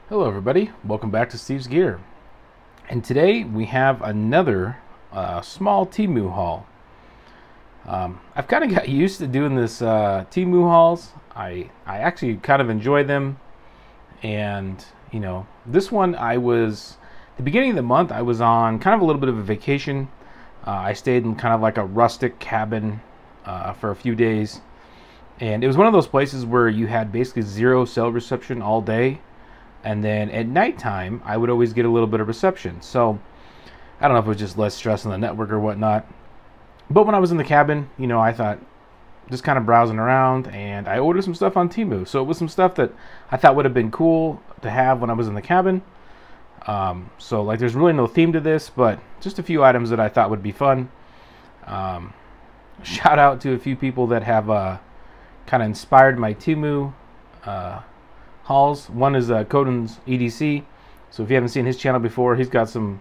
Hello everybody, welcome back to Steve's Gear. And today we have another small Temu haul. I've kind of got used to doing this Temu hauls. I actually kind of enjoy them. And this one the beginning of the month I was on kind of a little bit of a vacation. I stayed in kind of like a rustic cabin for a few days. And it was one of those places where you had basically zero cell reception all day. And then at nighttime, I would always get a little bit of reception. So I don't know if it was just less stress on the network or whatnot. But when I was in the cabin, I thought just kind of browsing around, and I ordered some stuff on Temu. So it was some stuff that I thought would have been cool to have when I was in the cabin. So like there's really no theme to this, but just a few items that I thought would be fun. Shout out to a few people that have kind of inspired my Temu hauls. One is Coden's EDC. So if you haven't seen his channel before, he's got some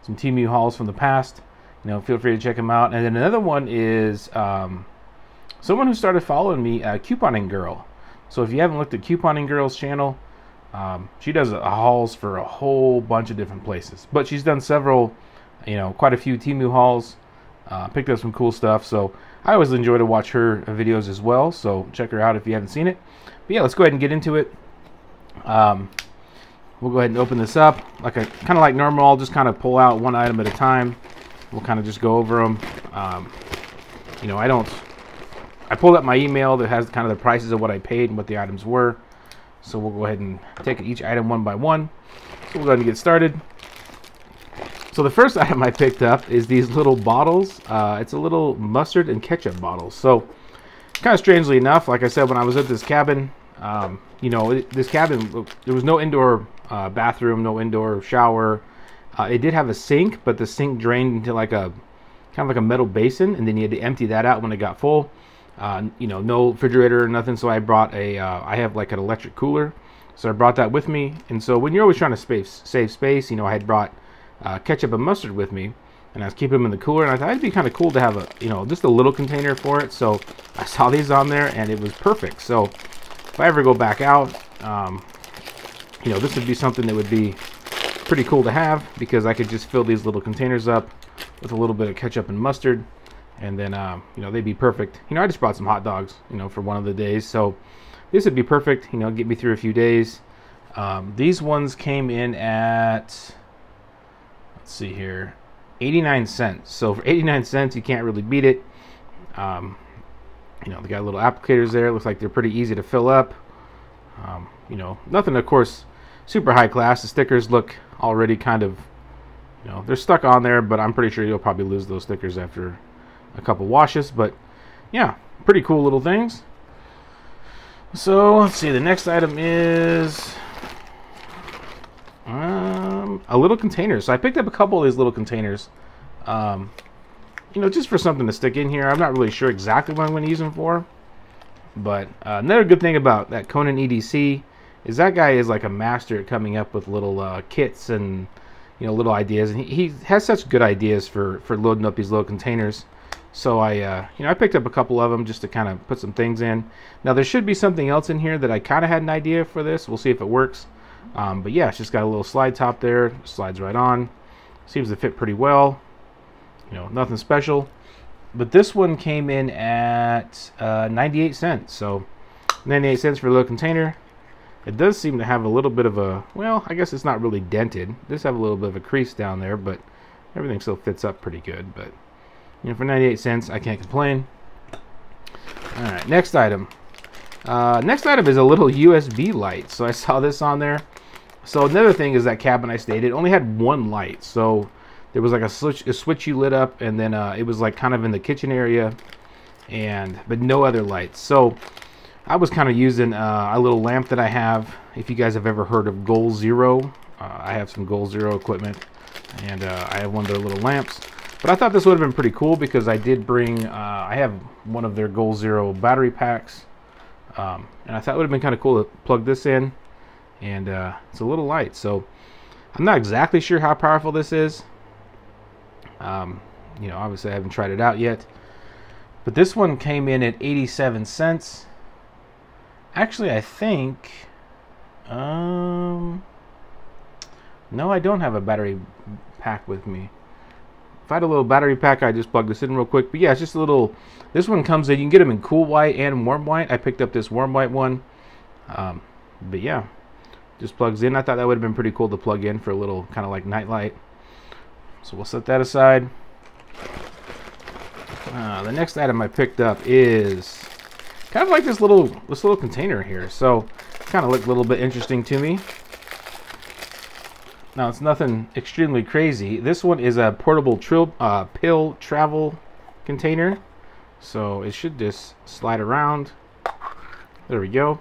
Temu hauls from the past. Feel free to check him out. And then another one is someone who started following me, Couponing Girl. So if you haven't looked at Couponing Girl's channel, she does hauls for a whole bunch of different places. But she's done several, quite a few Temu hauls. Picked up some cool stuff. So I always enjoy to watch her videos as well. So check her out if you haven't seen it. But yeah, let's go ahead and get into it. We'll go ahead and open this up kind of like normal. I'll just kind of pull out one item at a time. We'll kind of just go over them. I pulled up my email that has kind of the prices of what I paid and what the items were. So we'll go ahead and take each item one by one. So we'll go ahead and get started. So the first item I picked up is these little bottles. It's a little mustard and ketchup bottles. So kind of strangely enough, like I said, when I was at this cabin, this cabin, there was no indoor bathroom, no indoor shower. It did have a sink, but the sink drained into kind of like a metal basin, and then you had to empty that out when it got full. No refrigerator or nothing, so I brought I have like an electric cooler, so I brought that with me. And so when you're always trying to save space, I had brought ketchup and mustard with me, and I was keeping them in the cooler, and I thought it'd be kind of cool to have just a little container for it. So I saw these on there, and it was perfect. So if I ever go back out, this would be something that would be pretty cool to have, because I could just fill these little containers up with a little bit of ketchup and mustard, and then they'd be perfect. I just brought some hot dogs for one of the days, so this would be perfect. Get me through a few days. These ones came in at, let's see here, 89 cents. So for 89 cents, you can't really beat it. They got little applicators there. Looks like they're pretty easy to fill up. Nothing, of course, super high class. The stickers look already kind of, they're stuck on there, but I'm pretty sure you'll probably lose those stickers after a couple washes. But yeah, pretty cool little things. So let's see, the next item is a little container. So I picked up a couple of these little containers. Just for something to stick in here. I'm not really sure exactly what I'm going to use them for. But another good thing about that Conan EDC is that guy is like a master at coming up with little kits and little ideas. And he has such good ideas for loading up these little containers. So I picked up a couple of them just to kind of put some things in. Now there should be something else in here that I kind of had an idea for this. We'll see if it works. But yeah, it's just got a little slide top there. Slides right on. Seems to fit pretty well. Nothing special. But this one came in at 98 cents. So 98 cents for a little container. It does seem to have a little bit of a, well, I guess it's not really dented. It does have a little bit of a crease down there, but everything still fits up pretty good. But for 98 cents, I can't complain. All right, next item. Next item is a little USB light. So I saw this on there. So another thing is that cabin I stayed, it only had one light. So there was like a switch you lit up, and then it was like kind of in the kitchen area, but no other lights. So I was kind of using a little lamp that I have. If you guys have ever heard of Goal Zero, I have some Goal Zero equipment, and I have one of their little lamps. But I thought this would have been pretty cool, because I did bring, I have one of their Goal Zero battery packs, and I thought it would have been kind of cool to plug this in, and it's a little light. So I'm not exactly sure how powerful this is. Obviously I haven't tried it out yet, but this one came in at 87 cents. Actually, I think No, I don't have a battery pack with me. If I had a little battery pack, I'd just plug this in real quick. But yeah, it's just a little... This one comes in. You can get them in cool white and warm white. I picked up this warm white one. But yeah, just plugs in. I thought that would have been pretty cool to plug in for a little kind of like night light. So we'll set that aside. The next item I picked up is kind of like this little container here. So kind of looked a little bit interesting to me. Now, it's nothing extremely crazy. This one is a portable pill travel container. So it should just slide around. There we go.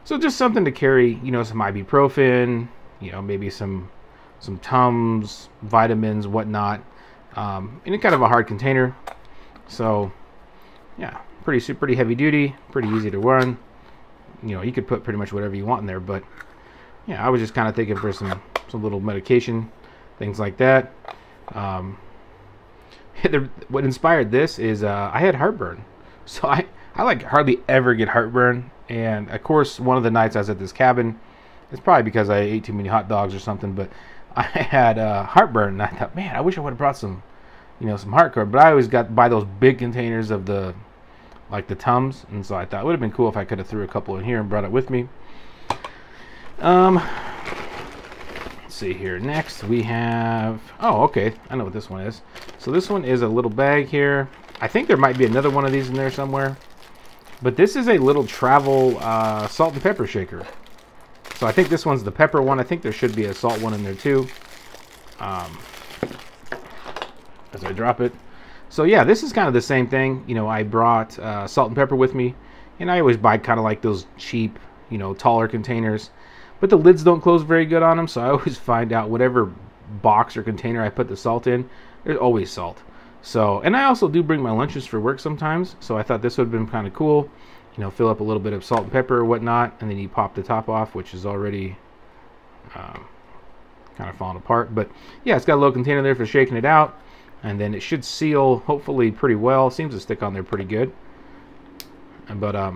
So just something to carry, you know, some ibuprofen, you know, maybe some Tums, vitamins, whatnot. In a kind of a hard container. So, yeah, pretty heavy duty, pretty easy to run. You know, you could put pretty much whatever you want in there, but yeah, I was just kind of thinking for some little medication, things like that. What inspired this is I had heartburn, so I like hardly ever get heartburn, and of course one of the nights I was at this cabin, it's probably because I ate too many hot dogs or something, but I had heartburn, and I thought, man, I wish I would have brought some, you know, some hardcore. But I always got buy those big containers of the Tums, and so I thought it would have been cool if I could have threw a couple in here and brought it with me. See here. Next we have, oh, okay, I know what this one is. So this one is a little bag here. I think there might be another one of these in there somewhere, but this is a little travel salt and pepper shaker. So I think this one's the pepper one. I think there should be a salt one in there too, as I drop it. So yeah, this is kind of the same thing. You know, I brought salt and pepper with me, and I always buy kind of like those cheap, you know, taller containers. But the lids don't close very good on them, so I always find out whatever box or container I put the salt in, there's always salt. So, and I also do bring my lunches for work sometimes, so I thought this would have been kind of cool. You know, fill up a little bit of salt and pepper or whatnot, and then you pop the top off, which is already kind of falling apart. But yeah, it's got a little container there for shaking it out, and then it should seal hopefully pretty well. Seems to stick on there pretty good. But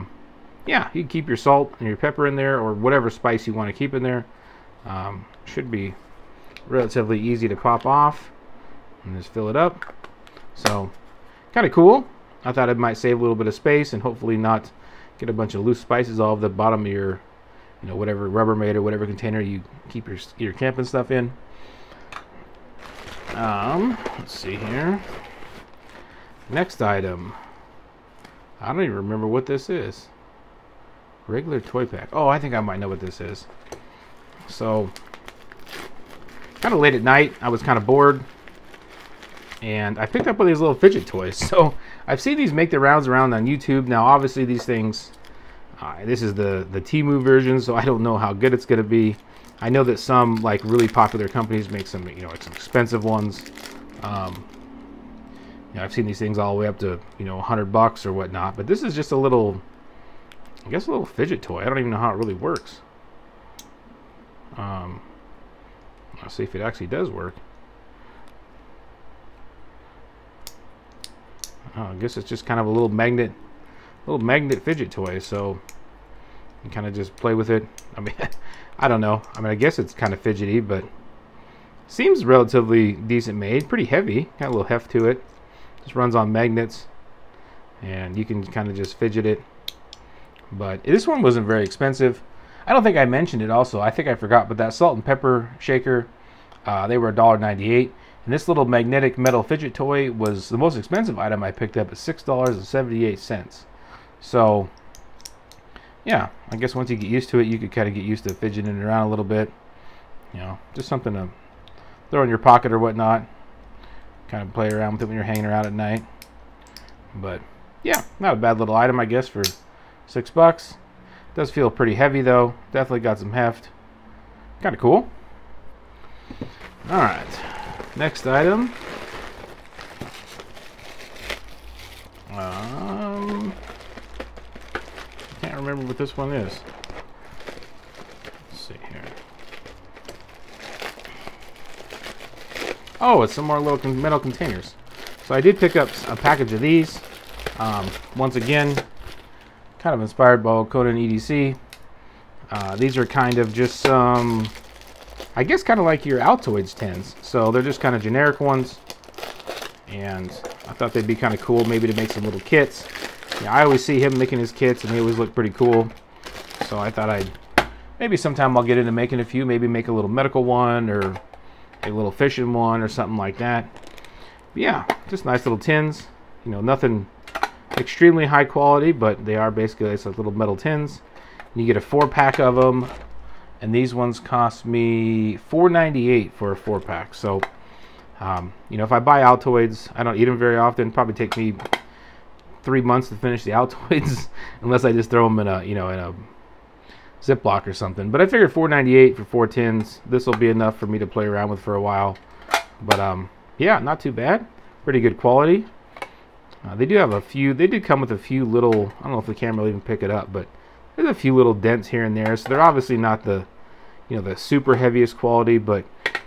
yeah, you can keep your salt and your pepper in there, or whatever spice you want to keep in there. Should be relatively easy to pop off and just fill it up. So kind of cool. I thought it might save a little bit of space and hopefully not get a bunch of loose spices all over the bottom of your, you know, whatever Rubbermaid or whatever container you keep your camping stuff in. Let's see here. Next item. I don't even remember what this is. Regular toy pack. Oh, I think I might know what this is. So, kind of late at night, I was kind of bored, and I picked up one of these little fidget toys. So, I've seen these make the rounds around on YouTube. Now, obviously, these things, this is the Temu version, so I don't know how good it's going to be. I know that some, like, really popular companies make some, you know, like some expensive ones. You know, I've seen these things all the way up to, you know, $100 or whatnot, but this is just a little, I guess, a little fidget toy. I don't even know how it really works. I'll see if it actually does work. Oh, I guess it's just kind of a little magnet fidget toy. So you kind of just play with it. I mean, I don't know. I mean, I guess it's kind of fidgety, but seems relatively decent made. Pretty heavy. Got a little heft to it. Just runs on magnets, and you can kind of just fidget it. But this one wasn't very expensive. I don't think I mentioned it also. I think I forgot, but that salt and pepper shaker, they were $1.98. And this little magnetic metal fidget toy was the most expensive item I picked up at $6.78. So, yeah, I guess once you get used to it, you could kind of get used to fidgeting it around a little bit. You know, just something to throw in your pocket or whatnot. Kind of play around with it when you're hanging around at night. But, yeah, not a bad little item, I guess, for $6. Does feel pretty heavy though. Definitely got some heft. Kind of cool. Alright. Next item. Can't remember what this one is. Let's see here. Oh, it's some more little metal containers. So I did pick up a package of these. Once again, kind of inspired by Conan EDC. These are kind of just some I guess kind of like your Altoids tins. So they're just kind of generic ones. And I thought they'd be kind of cool maybe to make some little kits. Yeah, I always see him making his kits and they always look pretty cool. So I thought maybe sometime I'll get into making a few. Maybe make a little medical one or a little fishing one or something like that. But yeah, just nice little tins. You know, nothing extremely high quality, but they are basically like little metal tins. And you get a 4-pack of them, and these ones cost me $4.98 for a 4-pack. So, you know, if I buy Altoids, I don't eat them very often. It'd probably take me 3 months to finish the Altoids, unless I just throw them in a, you know, in a Ziploc or something. But I figured $4.98 for 4 tins. This will be enough for me to play around with for a while. But yeah, not too bad. Pretty good quality. They do have a few. They did come with a few little. I don't know if the camera will even pick it up, but there's a few little dents here and there. So they're obviously not the, you know, the super heaviest quality. But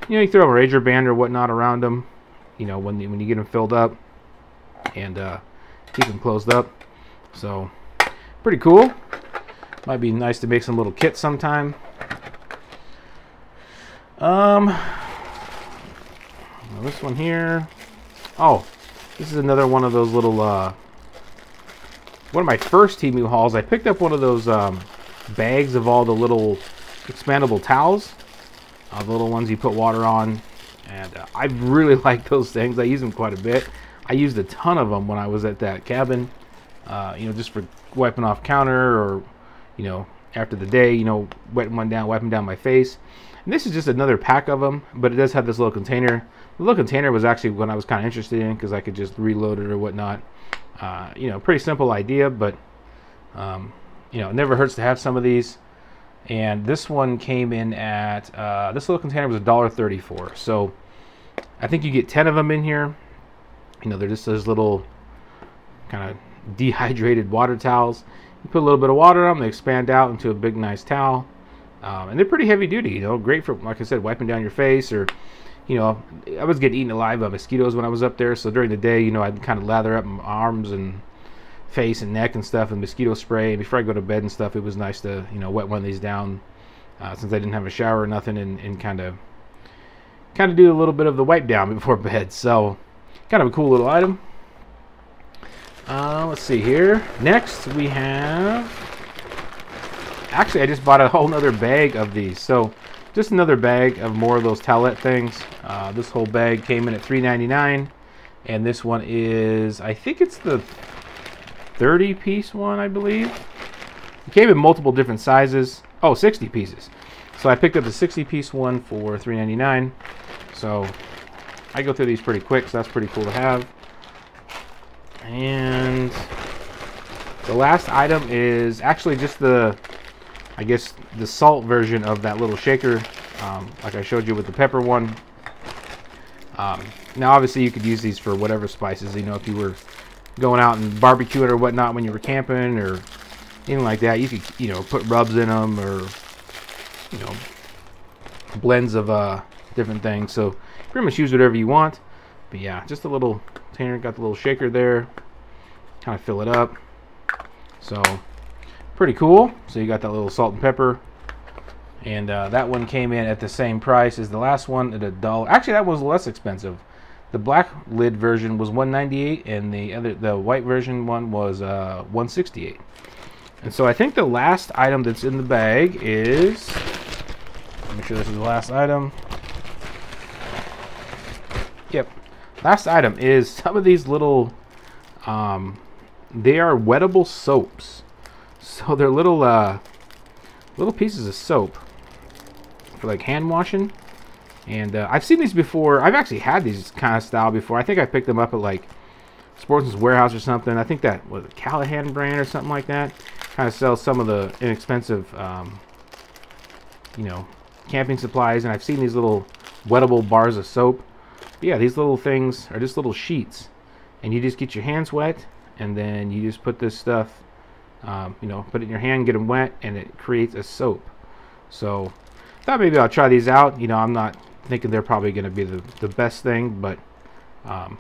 you know, you throw a razor band or whatnot around them. You know, when you get them filled up and keep them closed up. So pretty cool. Might be nice to make some little kits sometime. This one here. Oh, this is another one of those little, one of my first Temu hauls. I picked up one of those bags of all the little expandable towels. The little ones you put water on. And I really like those things. I use them quite a bit. I used a ton of them when I was at that cabin. You know, just for wiping off counter or, you know, after the day, you know, wiping down my face. And this is just another pack of them, but it does have this little container. The little container was actually what I was kind of interested in because I could just reload it or whatnot. You know, pretty simple idea, but you know, it never hurts to have some of these. And this one came in at this little container was $1.34. So I think you get 10 of them in here. You know, they're just those little kind of dehydrated water towels. You put a little bit of water on them, they expand out into a big nice towel. And they're pretty heavy duty, you know, great for, like I said, wiping down your face, or, you know, I was getting eaten alive by mosquitoes when I was up there, so during the day, you know, I'd kind of lather up my arms and face and neck and stuff with mosquito spray, and before I go to bed and stuff, it was nice to, you know, wet one of these down, since I didn't have a shower or nothing, and kind of do a little bit of the wipe down before bed. So kind of a cool little item. Let's see here. Next we have, actually I just bought a whole nother bag of these. So just another bag of more of those towelette things. This whole bag came in at $3.99, and this one is, I think it's the 30-piece one, I believe. It came in multiple different sizes. Oh, 60 pieces. So I picked up the 60-piece one for $3.99. So I go through these pretty quick, so that's pretty cool to have. And the last item is actually just the, I guess, the salt version of that little shaker, like I showed you with the pepper one. Now obviously you could use these for whatever spices, you know, if you were going out and barbecuing or whatnot when you were camping or anything like that. You could, you know, put rubs in them, or, you know, blends of different things. So pretty much use whatever you want. But yeah, just a little container, got the little shaker there, kind of fill it up. So pretty cool. So you got that little salt and pepper, and that one came in at the same price as the last one at $1. Actually, that was less expensive. The black lid version was $1.98, and the white version one was $1.68. And so I think the last item that's in the bag is, make sure this is the last item. Yep, last item is some of these little, they are wettable soaps. So they're little little pieces of soap for like hand washing. And I've seen these before. I've actually had these kind of style before. I think I picked them up at like Sportsman's Warehouse or something. I think that was a Callahan brand or something like that. Kind of sells some of the inexpensive, you know, camping supplies. And I've seen these little wettable bars of soap. But yeah, these little things are just little sheets, and you just get your hands wet, and then you just put this stuff, you know, put it in your hand, get them wet, and it creates a soap. So thought maybe I'll try these out. You know, I'm not thinking they're probably going to be the best thing, but thought,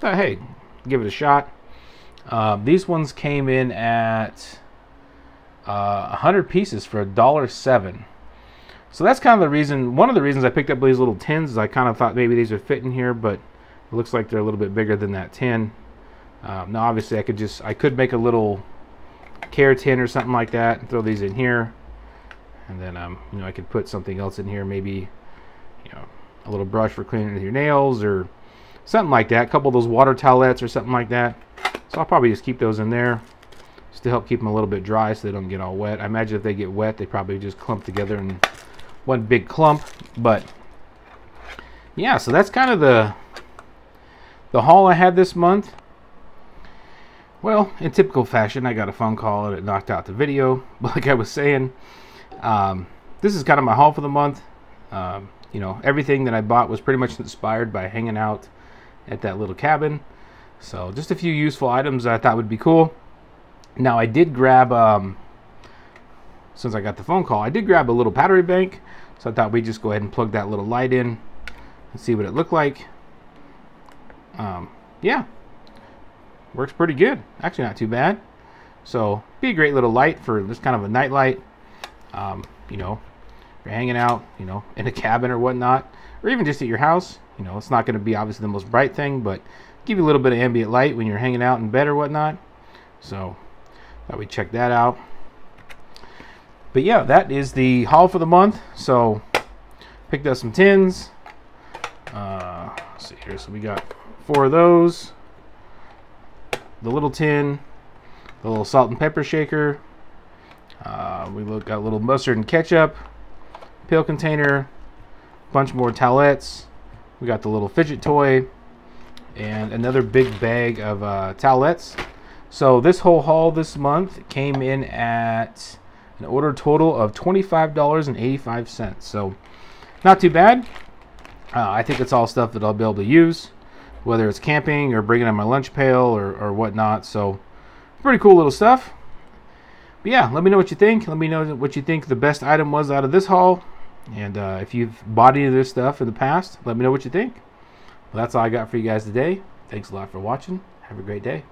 hey, give it a shot. These ones came in at 100 pieces for $1.07. So that's kind of the reason, one of the reasons I picked up these little tins is I kind of thought maybe these would fit in here, but it looks like they're a little bit bigger than that tin. Now obviously I could make a little care tin or something like that and throw these in here, and then you know, I could put something else in here, maybe, you know, a little brush for cleaning your nails or something like that, a couple of those water towelettes or something like that. So I'll probably just keep those in there just to help keep them a little bit dry so they don't get all wet. I imagine if they get wet they probably just clump together in one big clump. But yeah, so that's kind of the haul I had this month. Well, in typical fashion, I got a phone call and it knocked out the video. But like I was saying, this is kind of my haul for the month. You know, everything that I bought was pretty much inspired by hanging out at that little cabin. So just a few useful items that I thought would be cool. Now I did grab, since I got the phone call, I did grab a little battery bank. So I thought we'd just go ahead and plug that little light in and see what it looked like. Yeah, works pretty good. Actually not too bad. So be a great little light for just kind of a night light. You know, if you're hanging out, you know, in a cabin or whatnot, or even just at your house. You know, it's not going to be obviously the most bright thing, but give you a little bit of ambient light when you're hanging out in bed or whatnot. So thought we'd check that out. But yeah, that is the haul for the month. So picked up some tins. Let's see here. So we got 4 of those. The little tin, the little salt and pepper shaker. We got a little mustard and ketchup, pill container, bunch more towelettes. We got the little fidget toy, and another big bag of towelettes. So this whole haul this month came in at an order total of $25.85. So not too bad. I think it's all stuff that I'll be able to use, whether it's camping or bringing in my lunch pail or whatnot. So pretty cool little stuff. But yeah, let me know what you think. Let me know what you think the best item was out of this haul. And if you've bought any of this stuff in the past, let me know what you think. Well, that's all I got for you guys today. Thanks a lot for watching. Have a great day.